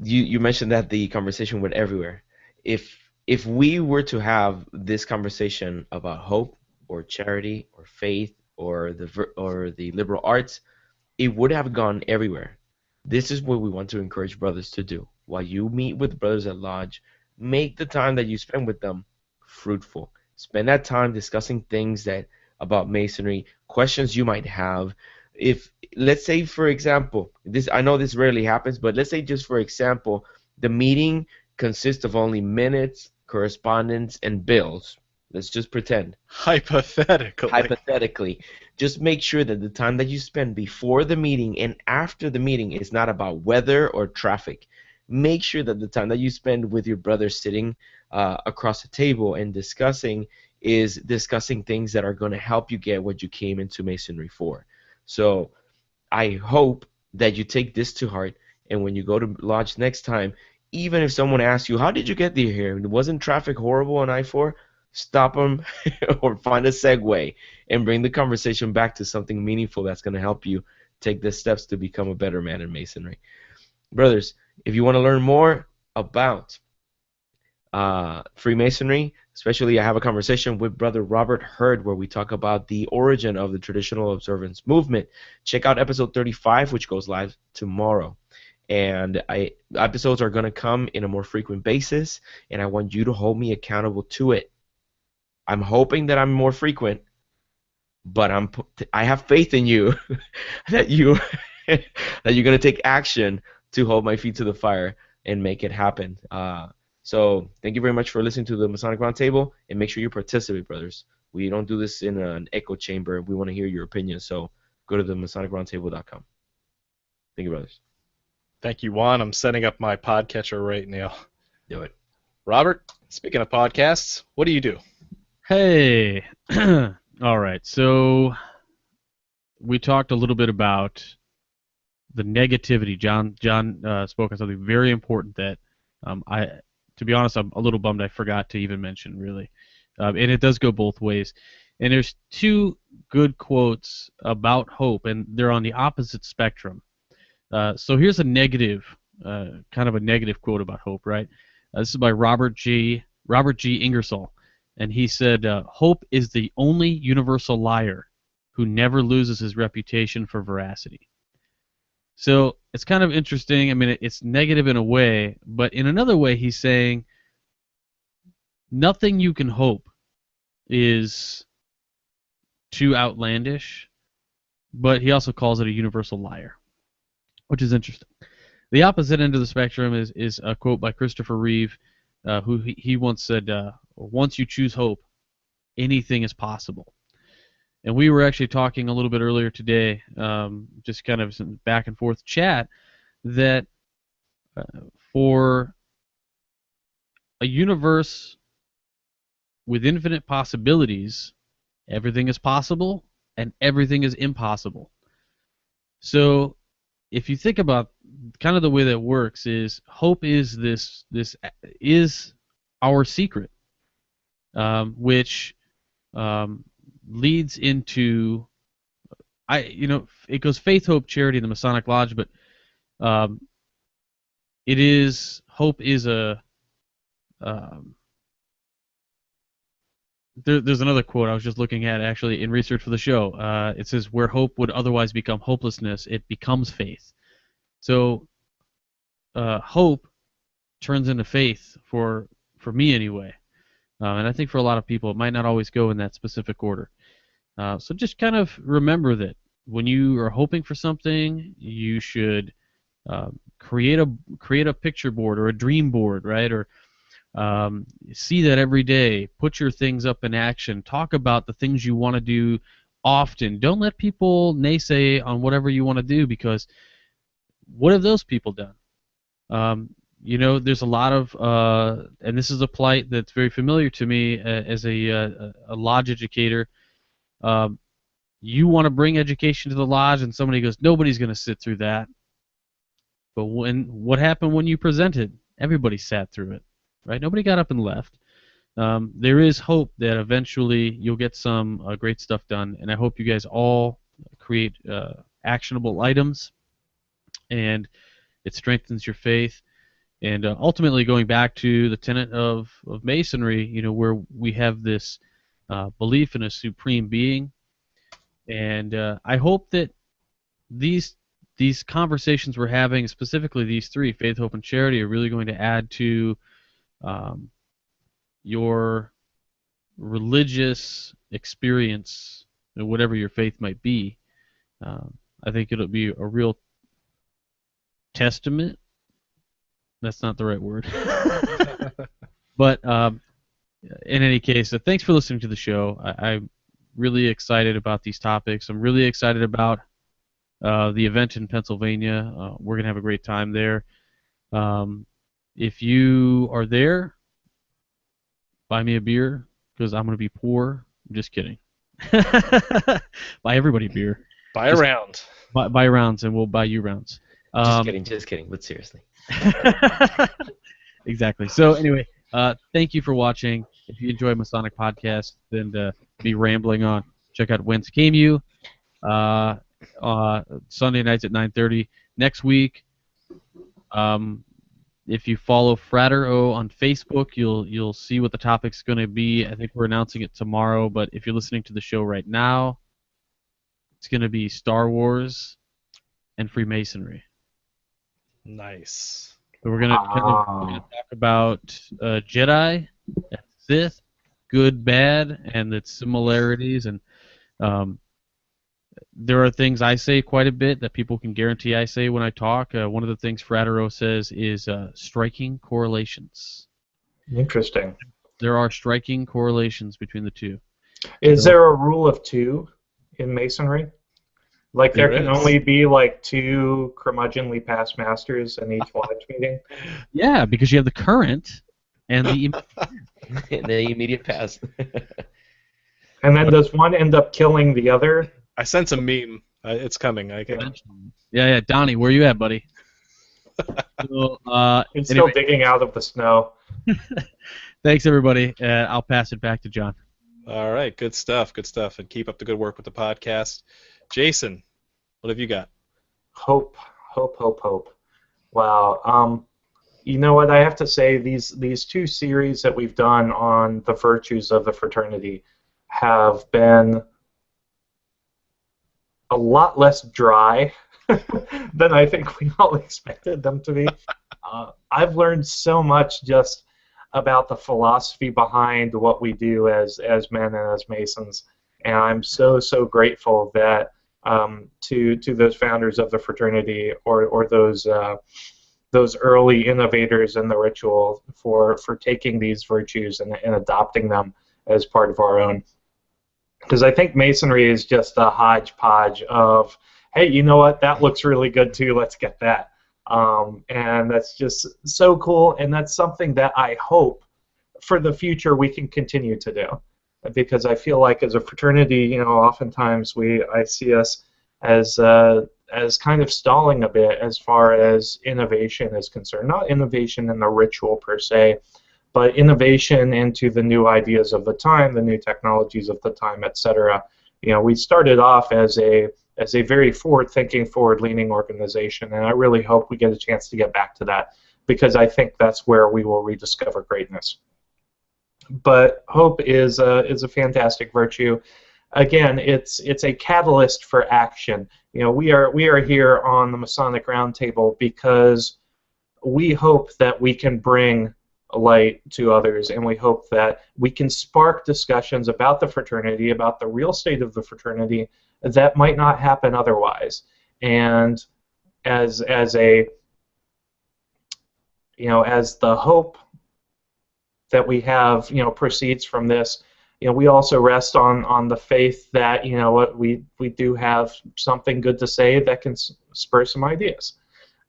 You mentioned that the conversation went everywhere. If we were to have this conversation about hope or charity or faith or the liberal arts, it would have gone everywhere. This is what we want to encourage brothers to do. While you meet with brothers at Lodge, make the time that you spend with them fruitful. Spend that time discussing things about Masonry, questions you might have. If, let's say, for example, I know this rarely happens, but let's say just for example, the meeting consists of only minutes, correspondence, and bills. Let's just pretend. Hypothetically. Just make sure that the time that you spend before the meeting and after the meeting is not about weather or traffic. Make sure that the time that you spend with your brother sitting across the table and discussing things that are going to help you get what you came into Masonry for. So I hope that you take this to heart, and when you go to Lodge next time, even if someone asks you, how did you get here? Wasn't traffic horrible on I-4? Stop them or find a segue and bring the conversation back to something meaningful that's going to help you take the steps to become a better man in Masonry. Brothers, If you want to learn more about Freemasonry, especially I have a conversation with Brother Robert Hurd where we talk about the origin of the traditional observance movement. Check out episode 35, which goes live tomorrow. And episodes are going to come in a more frequent basis, and I want you to hold me accountable to it. I'm hoping that I'm more frequent, but I have faith in you that you're going to take action to hold my feet to the fire and make it happen. So thank you very much for listening to the Masonic Roundtable, and make sure you participate, brothers. We don't do this in an echo chamber. We want to hear your opinion, so go to themasonicroundtable.com. Thank you, brothers. Thank you, Juan. I'm setting up my podcatcher right now. Do it. Robert, speaking of podcasts, what do you do? Hey. All right. So we talked a little bit about the negativity. John spoke on something very important that to be honest, I'm a little bummed I forgot to even mention, really. And it does go both ways. And there's two good quotes about hope, and they're on the opposite spectrum. So here's a negative, kind of a negative quote about hope, right? This is by Robert G. Ingersoll, and he said, "Hope is the only universal liar who never loses his reputation for veracity." So it's kind of interesting. I mean, it's negative in a way, but in another way, he's saying nothing you can hope is too outlandish, but he also calls it a universal liar, which is interesting. The opposite end of the spectrum is a quote by Christopher Reeve, who he once said, "Once you choose hope, anything is possible." And we were actually talking a little bit earlier today, just kind of some back and forth chat, that for a universe with infinite possibilities, everything is possible and everything is impossible. So if you think about kind of the way that works, is hope is this is our secret, which leads into it goes faith, hope, charity in the Masonic Lodge, but hope is a there's another quote I was just looking at actually in research for the show. It says, "Where hope would otherwise become hopelessness, it becomes faith." So hope turns into faith for me anyway, and I think for a lot of people it might not always go in that specific order. So just kind of remember that when you are hoping for something, you should create a picture board or a dream board, right? Or see that every day. Put your things up in action. Talk about the things you want to do often. Don't let people naysay on whatever you want to do, because what have those people done? There's a lot of, and this is a plight that's very familiar to me as a lodge educator. You want to bring education to the lodge, and somebody goes, "Nobody's going to sit through that." But what happened when you presented? Everybody sat through it, right? Nobody got up and left. There is hope that eventually you'll get some great stuff done, and I hope you guys all create actionable items, and it strengthens your faith. And ultimately, going back to the tenet of Masonry, where we have this belief in a supreme being, and I hope that these conversations we're having, specifically these three, faith, hope, and charity, are really going to add to your religious experience, whatever your faith might be. I think it'll be a real testament. That's not the right word. But in any case, thanks for listening to the show. I'm really excited about these topics. I'm really excited about the event in Pennsylvania. We're going to have a great time there. If you are there, buy me a beer, because I'm going to be poor. I'm just kidding. Buy everybody beer. Buy a round. Buy rounds, and we'll buy you rounds. Just kidding, but seriously. Exactly. So anyway, thank you for watching. If you enjoy Masonic Podcast, then be rambling on. Check out Whence Came You, Sunday nights at 9:30. Next week, If you follow Frater-O on Facebook, you'll see what the topic's going to be. I think we're announcing it tomorrow, but if you're listening to the show right now, it's going to be Star Wars and Freemasonry. Nice. So we're going to talk about Jedi and Sith, good, bad, and its similarities. And there are things I say quite a bit that people can guarantee I say when I talk. One of the things Frater-O says is striking correlations. Interesting. There are striking correlations between the two. Is there a rule of two in Masonry? Like there can only be like 2 curmudgeonly past masters in each lodge meeting? Yeah, because you have the current and the immediate past. And then does one end up killing the other? I sense a meme. It's coming. Yeah, Donnie, where you at, buddy? So, He's still digging out of the snow. Thanks, everybody. I'll pass it back to John. All right, good stuff, and keep up the good work with the podcast. Jason, what have you got? Hope. Wow. You know what? I have to say these 2 series that we've done on the virtues of the fraternity have been a lot less dry than I think we all expected them to be. I've learned so much just about the philosophy behind what we do as men and as Masons, and I'm so grateful that to those founders of the fraternity or those early innovators in the ritual for taking these virtues and adopting them as part of our own. Because I think Masonry is just a hodgepodge of, hey, you know what, that looks really good too, let's get that. And that's just so cool, and that's something that I hope for the future we can continue to do. Because I feel like as a fraternity, oftentimes I see us as kind of stalling a bit as far as innovation is concerned. Not innovation in the ritual per se, but innovation into the new ideas of the time, the new technologies of the time, etc. We started off as a very forward-thinking, forward-leaning organization, and I really hope we get a chance to get back to that, because I think that's where we will rediscover greatness. But hope is a fantastic virtue. Again, it's a catalyst for action. We are here on the Masonic Roundtable because we hope that we can bring light to others, and we hope that we can spark discussions about the fraternity, about the real state of the fraternity that might not happen otherwise. And as the hope that we have, proceeds from this, we also rest on the faith that, we do have something good to say that can spur some ideas.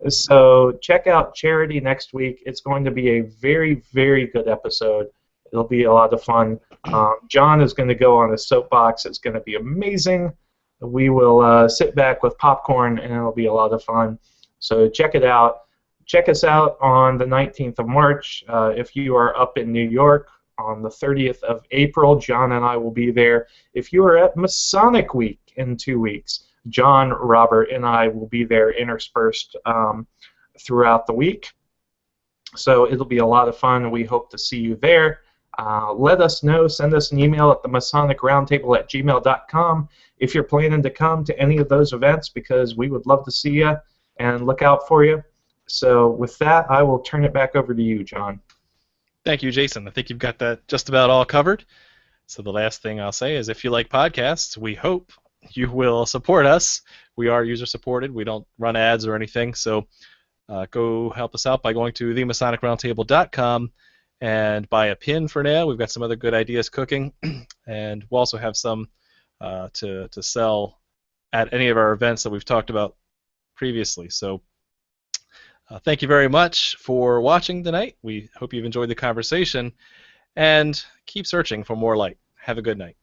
So check out Charity next week. It's going to be a very, very good episode. It'll be a lot of fun. John is going to go on a soapbox. It's going to be amazing. We will sit back with popcorn, and it'll be a lot of fun. So check it out. Check us out on the 19th of March. If you are up in New York, on the 30th of April, John and I will be there. If you are at Masonic Week in 2 weeks, John, Robert, and I will be there interspersed throughout the week. So it'll be a lot of fun. We hope to see you there. Let us know. Send us an email at theMasonicRoundtable@gmail.com if you're planning to come to any of those events, because we would love to see you and look out for you. So with that, I will turn it back over to you, John. Thank you, Jason. I think you've got that just about all covered. So the last thing I'll say is, if you like podcasts, we hope you will support us. We are user-supported. We don't run ads or anything. So go help us out by going to theMasonicRoundtable.com and buy a pin for now. We've got some other good ideas cooking, and we'll also have some to sell at any of our events that we've talked about previously. So thank you very much for watching tonight. We hope you've enjoyed the conversation, and keep searching for more light. Have a good night.